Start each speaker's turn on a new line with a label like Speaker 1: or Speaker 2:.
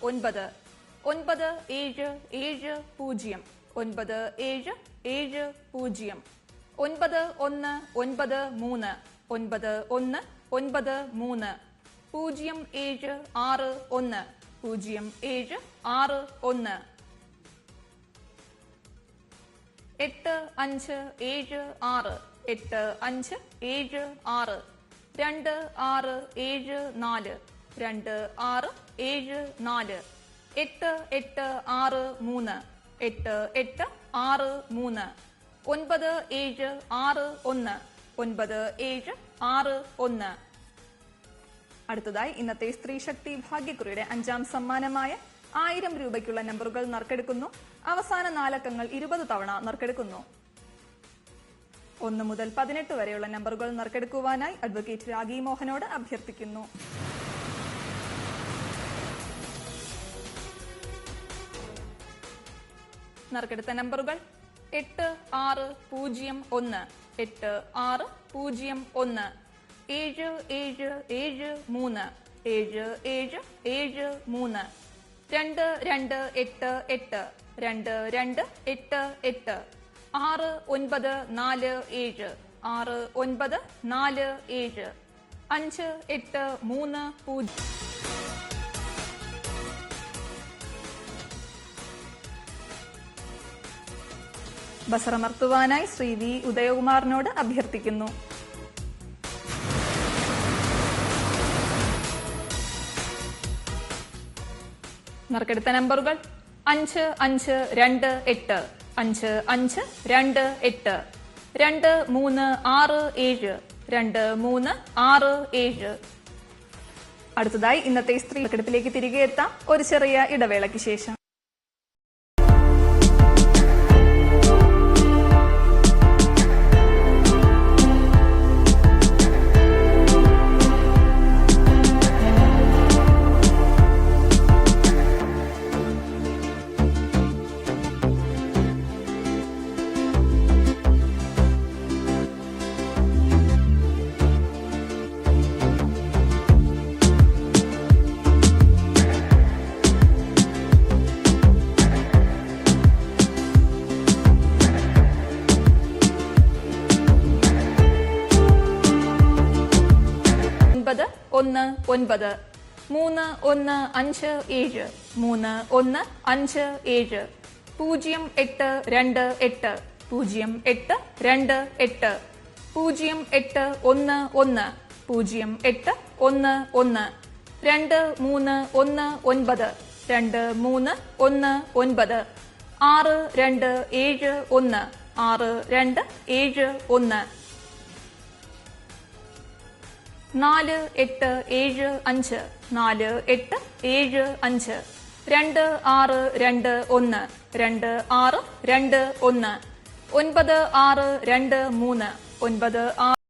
Speaker 1: 9 9770 9770 9193 9193 0761 0761 8576 8576 2674 2674 8863 8863 9761 9761. അടുത്തതായി ഇന്നത്തെ സ്ത്രീ ശക്തി ഭാഗ്യക്കുറിയുടെ 5ാം സമ്മാനമായ 1000 രൂപയ്ക്കുള്ള നമ്പറുകൾ നറുക്കെടുക്കുന്നു. അവസാന 4 അക്കങ്ങൾ 20 തവണ നറുക്കെടുക്കുന്നു. 1 മുതൽ 18 വരെയുള്ള നമ്പറുകൾ നറുക്കെടുക്കുവാനായി അഡ്വക്കേറ്റ് രാഗി മോഹനോട് അഭ്യർത്ഥിക്കുന്നു. നറുക്കെടുത്ത നമ്പറുകൾ 8601 8601 7773 7773 2288 2288 6947 6947 5830. ബസറമർത്തുവാനായി ശ്രീ വി ഉദയകുമാറിനോട് അഭ്യർത്ഥിക്കുന്നു. നറുക്കെടുത്ത നമ്പറുകൾ 5528 5528 2367 2367. അടുത്തതായി ഇന്നത്തെ സ്ത്രീ നറുക്കെടുപ്പിലേക്ക് തിരികെ എത്താം ഒരു ചെറിയ ഇടവേളയ്ക്ക് ശേഷം. ഒന്ന് 9 3157 3157 0828 0828 0811 0811 2319 2319 6271 6271 4875 4875 2621 2621 9623 96